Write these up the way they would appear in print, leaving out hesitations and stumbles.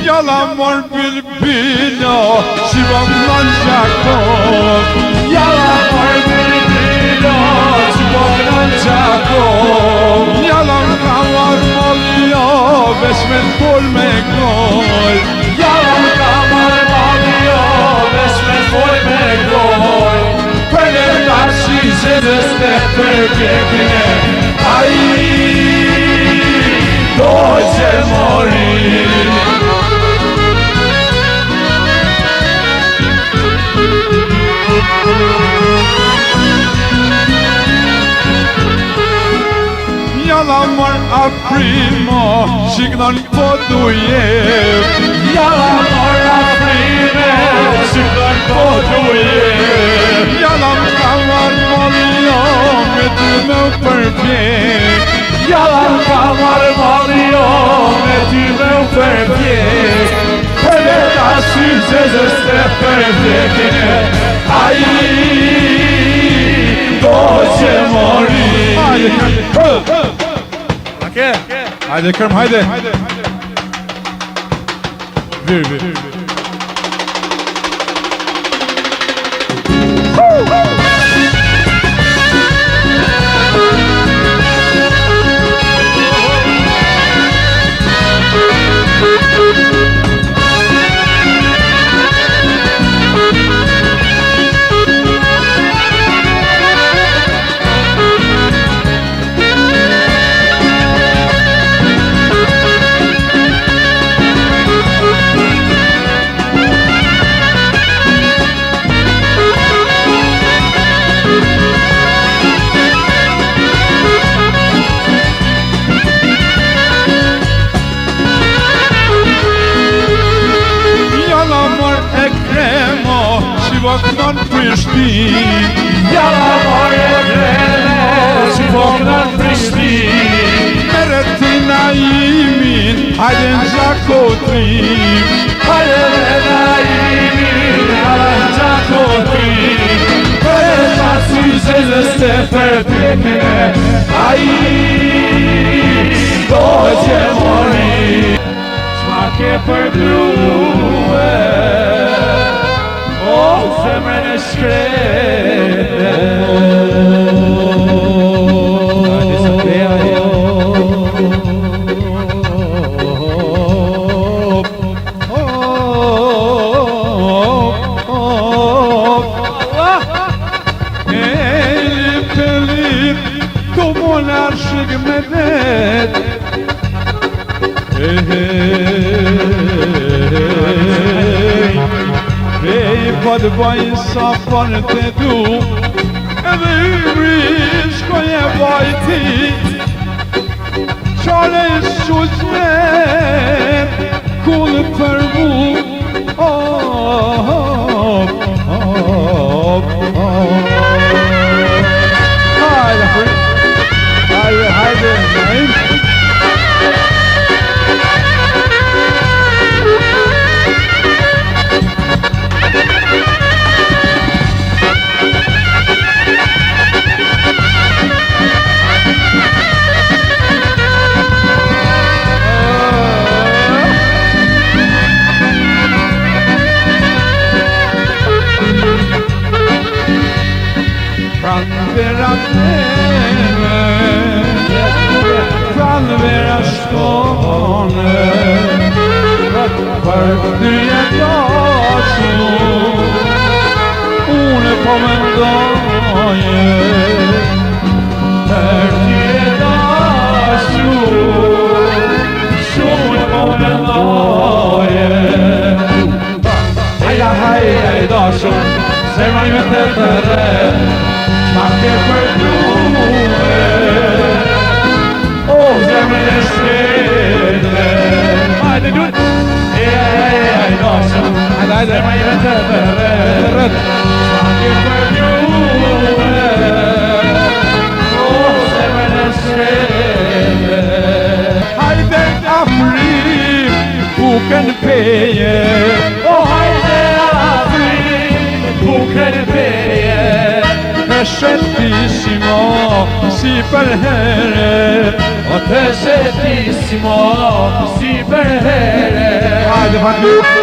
Jalla mor bilbilo, shivam nan Jakob. Jalla mor bilbilo, shivam nan Jakob. Jalla kamar malio, besmet pol me gol. Jalla kamar malio, besmet pol me gol. Për në tashi zedës të përgjekine, ai do që mori. Jalla mor aprimo, shiknon po duje. Jalla mor aprime, shiknon po duje. Jalla kamar malio, me ty me përpjek. Jalla kamar malio, me ty me përpjek. Për në tashi zezës të përpjekine, ai do që mori. Hajde kërm, hajde. Vir. Shivoknon Prishtin. Jalla mor e kremo, shivoknon Prishtin. Meretina imin, hajde në Gjakotrim. Hajde në imin, hajde në Gjakotrim. Për e tashi zezës të përpjekine, ai do që mori. Qma ke përgrue, zemrën e shkrete. Elip elip, komon arshig medet. Pod bajnë sa përnë të du, edhe ymri shkoj e bajti. Qare shuzmet, kullë për mu. Hajde, Pranë vera shkone, për dyje dashu, une po mendoje. Për dyje dashu, shumë po mendoje. Hajde dashu, zemra ime të tërre, qma ke përgrue. Zemrën e shkrete. Hajde duhet. Dashu, zemra ime të tërre, qma ke përgrue. Zemrën e shkrete. Hajde afrim, bukën peje. Hajde afrim, bukën peje. Pescettissimo, si per here. Pescettissimo, si per here. Hajde, Fatih.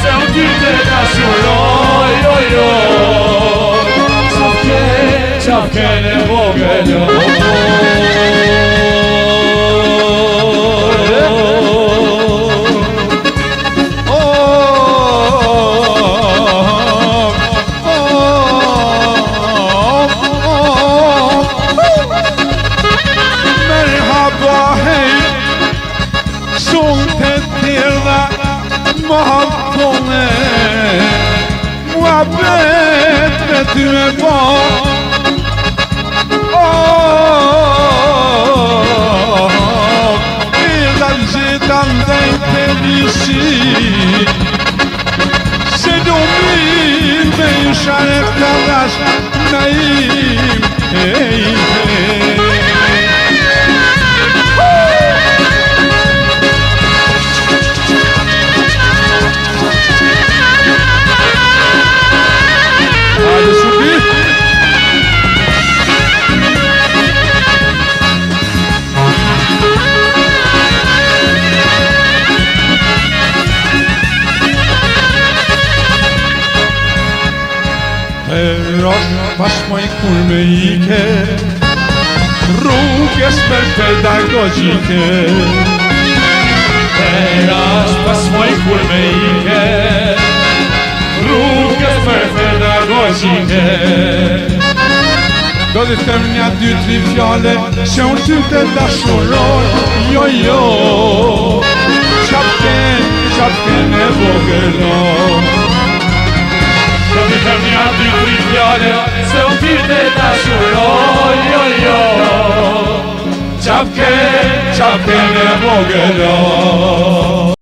Se unë ty të dashuroj, qafke në vogël, Merhaba hey, shumë të tjera Mahabbone Muhabbet me ty me ba Ilan gjithan dhe të lisi Se do mi me ju share këllash Me Rosh pas moj kur me ike Rrugës për pedagogike Rosh pas moj kur me ike Rrugës për pedagogike Do të them nja 2-3 fjale Se unë ty të dashuroj Jo Qapken e vogëlo Do të them nja 2-3 fjale Se unë ty të dashuroj Qapken e vogëlo